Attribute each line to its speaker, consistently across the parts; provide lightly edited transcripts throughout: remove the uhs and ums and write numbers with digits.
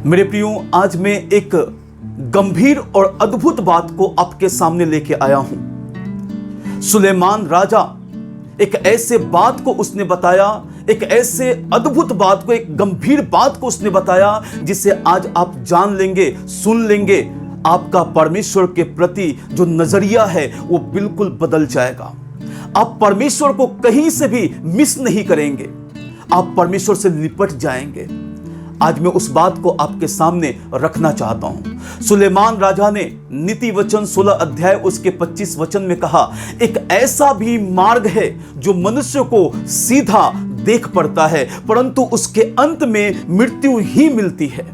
Speaker 1: मेरे प्रियो, आज मैं एक गंभीर और अद्भुत बात को आपके सामने लेके आया हूं। सुलेमान राजा एक ऐसे बात को उसने बताया, एक ऐसे अद्भुत बात को, एक गंभीर बात को उसने बताया जिसे आज आप जान लेंगे, सुन लेंगे। आपका परमेश्वर के प्रति जो नजरिया है वो बिल्कुल बदल जाएगा। आप परमेश्वर को कहीं से भी मिस नहीं करेंगे, आप परमेश्वर से लिपट जाएंगे। आज मैं उस बात को आपके सामने रखना चाहता हूं। सुलेमान राजा ने नीति वचन 16 अध्याय उसके 25 वचन में कहा, एक ऐसा भी मार्ग है जो मनुष्य को सीधा देख पड़ता है, परंतु उसके अंत में मृत्यु ही मिलती है।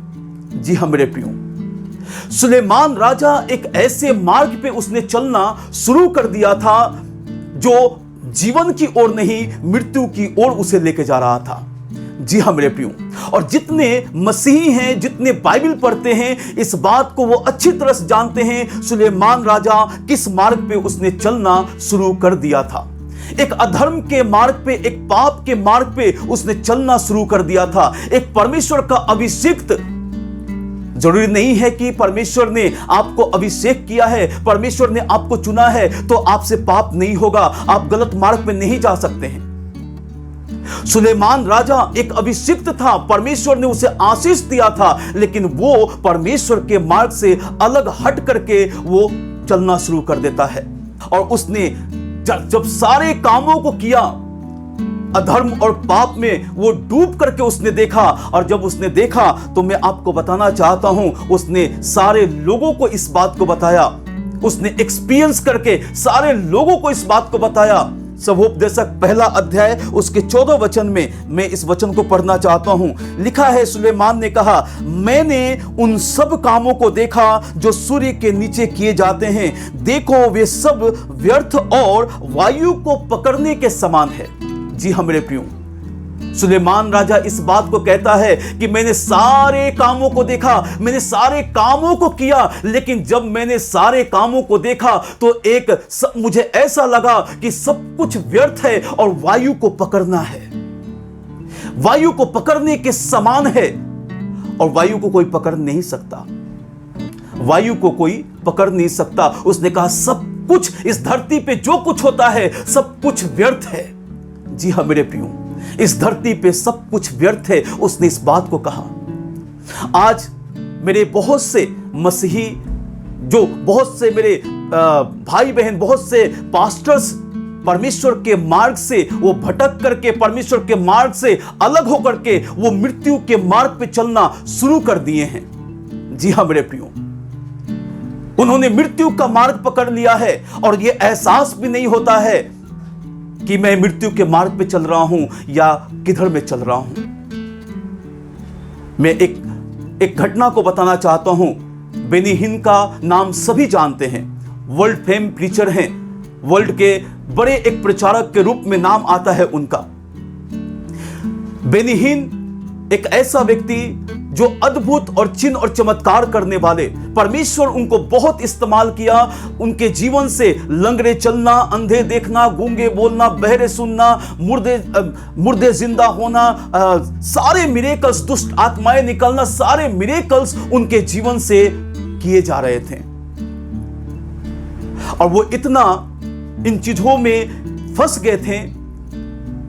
Speaker 1: जी हां मेरे प्रियो, सुलेमान राजा एक ऐसे मार्ग पे उसने चलना शुरू कर दिया था जो जीवन की ओर नहीं, मृत्यु की ओर उसे लेके जा रहा था। जी हां मेरे प्रियो, और जितने मसीही हैं, जितने बाइबल पढ़ते हैं, इस बात को वो अच्छी तरह से जानते हैं सुलेमान राजा किस मार्ग पे उसने चलना शुरू कर दिया था। एक अधर्म के मार्ग पे, एक पाप के मार्ग पे उसने चलना शुरू कर दिया था। एक परमेश्वर का अभिषिक्त, जरूरी नहीं है कि परमेश्वर ने आपको अभिषेक किया है, परमेश्वर ने आपको चुना है तो आपसे पाप नहीं होगा, आप गलत मार्ग पे नहीं जा सकते हैं। सुलेमान राजा एक अभिषिक्त था, परमेश्वर ने उसे आशीष दिया था, लेकिन वो परमेश्वर के मार्ग से अलग हट करके वो चलना शुरू कर देता है। और उसने जब सारे कामों को किया, अधर्म और पाप में वो डूब करके उसने देखा, और जब उसने देखा तो मैं आपको बताना चाहता हूं, उसने सारे लोगों को इस बात को बताया, उसने एक्सपीरियंस करके सारे लोगों को इस बात को बताया। सबोपदेशक पहला अध्याय उसके 14 वचन में मैं इस वचन को पढ़ना चाहता हूं। लिखा है, सुलेमान ने कहा, मैंने उन सब कामों को देखा जो सूर्य के नीचे किए जाते हैं, देखो वे सब व्यर्थ और वायु को पकड़ने के समान है। जी हां मेरे प्रियो, सुलेमान राजा इस बात को कहता है कि मैंने सारे कामों को देखा, मैंने सारे कामों को किया, लेकिन जब मैंने सारे कामों को देखा तो मुझे ऐसा लगा कि सब कुछ व्यर्थ है और वायु को पकड़ना है, वायु को पकड़ने के समान है। और वायु को कोई पकड़ नहीं सकता, वायु को कोई पकड़ नहीं सकता। उसने कहा सब कुछ इस धरती पे जो कुछ होता है सब कुछ व्यर्थ है। जी हां मेरे प्रियो, इस धरती पे सब कुछ व्यर्थ है, उसने इस बात को कहा। आज मेरे बहुत से मसीही, जो बहुत से मेरे भाई बहन, बहुत से पास्टर्स परमेश्वर के मार्ग से वो भटक करके, परमेश्वर के मार्ग से अलग होकर के वो मृत्यु के मार्ग पे चलना शुरू कर दिए हैं। जी हां मेरे प्रियो, उन्होंने मृत्यु का मार्ग पकड़ लिया है और ये एहसास भी नहीं होता है कि मैं मृत्यु के मार्ग पे चल रहा हूं या किधर में चल रहा हूं। मैं एक घटना को बताना चाहता हूं। बेनी हिन का नाम सभी जानते हैं, वर्ल्ड फेम प्रीचर हैं, वर्ल्ड के बड़े एक प्रचारक के रूप में नाम आता है उनका। बेनी हिन एक ऐसा व्यक्ति जो अद्भुत और चिन्ह और चमत्कार करने वाले, परमेश्वर उनको बहुत इस्तेमाल किया। उनके जीवन से लंगड़े चलना, अंधे देखना, गूंगे बोलना, बहरे सुनना, मुर्दे जिंदा होना, सारे मिरेकल्स, दुष्ट आत्माएं निकलना, सारे मिरेकल्स उनके जीवन से किए जा रहे थे। और वो इतना इन चीजों में फंस गए थे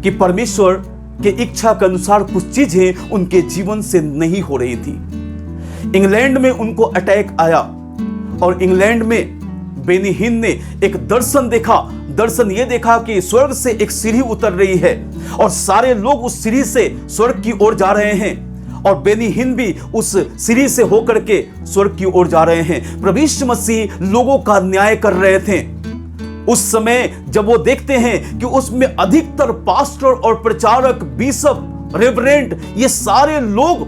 Speaker 1: कि परमेश्वर के इच्छा के अनुसार कुछ चीजें उनके जीवन से नहीं हो रही थी। इंग्लैंड में उनको अटैक आया और इंग्लैंड में बेनी हिन ने एक दर्शन देखा। दर्शन ये देखा कि स्वर्ग से एक सीढ़ी उतर रही है और सारे लोग उस सीढ़ी से स्वर्ग की ओर जा रहे हैं, और बेनी हिन भी उस सीढ़ी से होकर के स्वर्ग की ओर जा रहे हैं। प्रभु यीशु मसीह लोगों का न्याय कर रहे थे। उस समय जब वो देखते हैं कि उसमें अधिकतर पास्टर और प्रचारक, बिशप, रेवरेंट, ये सारे लोग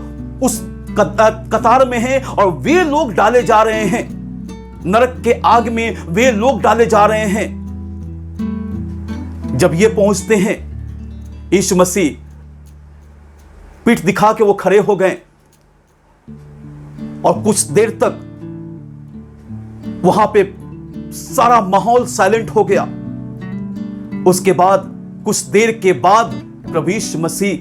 Speaker 1: उस कतार में हैं और वे लोग डाले जा रहे हैं नरक के आग में, वे लोग डाले जा रहे हैं। जब ये पहुंचते हैं, यीशु मसीह पीठ दिखा के वो खड़े हो गए और कुछ देर तक वहां पे सारा माहौल साइलेंट हो गया। उसके बाद कुछ देर के बाद प्रभु यीशु मसीह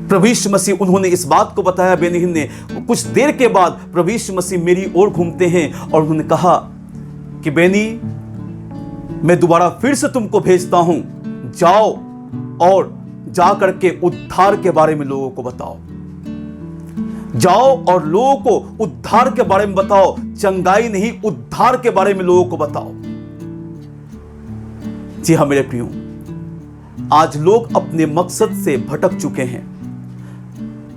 Speaker 1: प्रभु यीशु मसीह उन्होंने इस बात को बताया बेनिहिन ने। कुछ देर के बाद प्रभु यीशु मसीह मेरी ओर घूमते हैं और उन्होंने कहा कि बेनी, मैं दोबारा फिर से तुमको भेजता हूं, जाओ और जा करके उद्धार के बारे में लोगों को बताओ। जाओ और लोगों को उद्धार के बारे में बताओ, चंगाई नहीं, उद्धार के बारे में लोगों को बताओ। जी हाँ मेरे प्रियो, आज लोग अपने मकसद से भटक चुके हैं।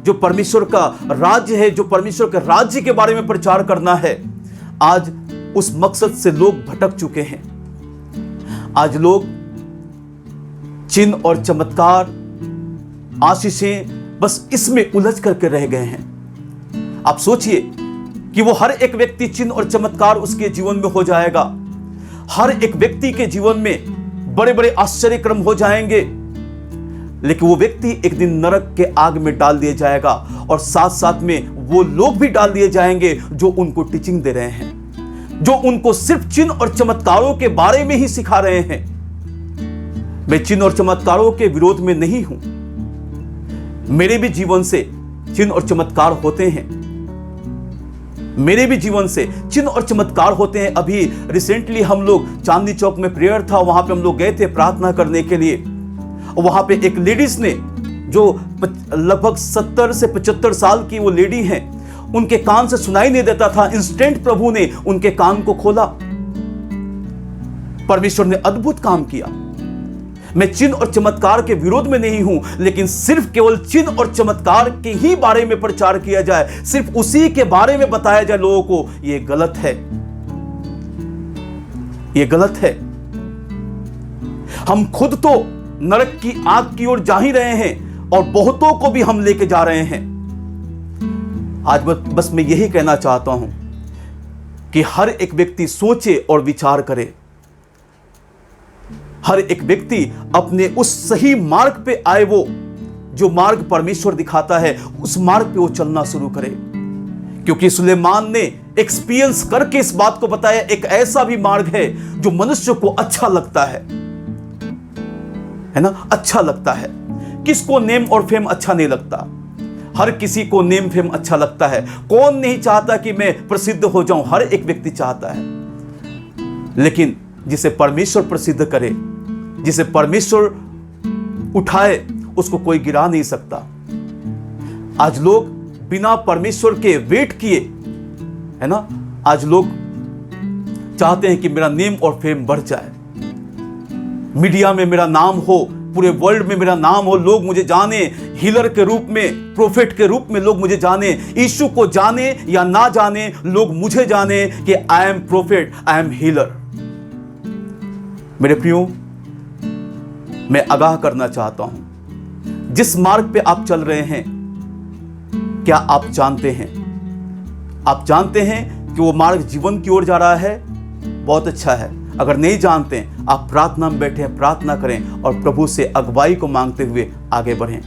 Speaker 1: जो परमेश्वर का राज्य है, जो परमेश्वर के राज्य के बारे में प्रचार करना है, आज उस मकसद से लोग भटक चुके हैं। आज लोग चिन्ह और चमत्कार, आशीषें, बस इसमें उलझ करके रह गए हैं। आप सोचिए कि वो हर एक व्यक्ति चिन्ह और चमत्कार उसके जीवन में हो जाएगा। हर एक व्यक्ति के जीवन में बड़े बड़े आश्चर्य क्रम हो जाएंगे, लेकिन वो व्यक्ति एक दिन नरक के आग में डाल दिया जाएगा और साथ साथ में वो लोग भी डाल दिए जाएंगे जो उनको टीचिंग दे रहे हैं, जो उनको सिर्फ चिन्ह और चमत्कारों के बारे में ही सिखा रहे हैं। मैं चिन्ह और चमत्कारों के विरोध में नहीं हूं। मेरे भी जीवन से चिन्ह और चमत्कार होते हैं। मेरे भी जीवन से चिन्ह और चमत्कार होते हैं। अभी रिसेंटली हम लोग चांदनी चौक में प्रेयर था, वहां पे हम लोग गए थे प्रार्थना करने के लिए। वहां पे एक लेडीज ने, जो लगभग 70 से 75 साल की वो लेडी हैं, उनके कान से सुनाई नहीं देता था। इंस्टेंट प्रभु ने उनके कान को खोला। परमेश्वर ने अद्भुत काम किया। मैं चिन्ह और चमत्कार के विरोध में नहीं हूं, लेकिन सिर्फ केवल चिन्ह और चमत्कार के ही बारे में प्रचार किया जाए, सिर्फ उसी के बारे में बताया जाए लोगों को, यह गलत है। यह गलत है। हम खुद तो नरक की आग की ओर जा ही रहे हैं और बहुतों को भी हम लेके जा रहे हैं। आज बस मैं यही कहना चाहता हूं कि हर एक व्यक्ति सोचे और विचार करे। हर एक व्यक्ति अपने उस सही मार्ग पे आए, वो जो मार्ग परमेश्वर दिखाता है, उस मार्ग पे वो चलना शुरू करे। क्योंकि सुलेमान ने एक्सपीरियंस करके इस बात को बताया, एक ऐसा भी मार्ग है जो मनुष्य को अच्छा लगता है ना, अच्छा लगता है। किसको नेम और फेम अच्छा नहीं लगता? हर किसी को नेम फेम अच्छा लगता है। कौन नहीं चाहता कि मैं प्रसिद्ध हो जाऊं? हर एक व्यक्ति चाहता है। लेकिन जिसे परमेश्वर प्रसिद्ध करे, जिसे परमेश्वर उठाए, उसको कोई गिरा नहीं सकता। आज लोग बिना परमेश्वर के वेट किए, है ना, आज लोग चाहते हैं कि मेरा नेम और फेम बढ़ जाए, मीडिया में मेरा नाम हो, पूरे वर्ल्ड में मेरा नाम हो, लोग मुझे जाने, हीलर के रूप में, प्रोफेट के रूप में लोग मुझे जाने, यीशु को जाने या ना जाने, लोग मुझे जाने कि I am prophet, I am healer. मेरे प्रियो, मैं आगाह करना चाहता हूं, जिस मार्ग पे आप चल रहे हैं, क्या आप जानते हैं? आप जानते हैं कि वो मार्ग जीवन की ओर जा रहा है? बहुत अच्छा है। अगर नहीं जानते, आप प्रार्थना में बैठे हैं, प्रार्थना करें और प्रभु से अगुवाई को मांगते हुए आगे बढ़ें।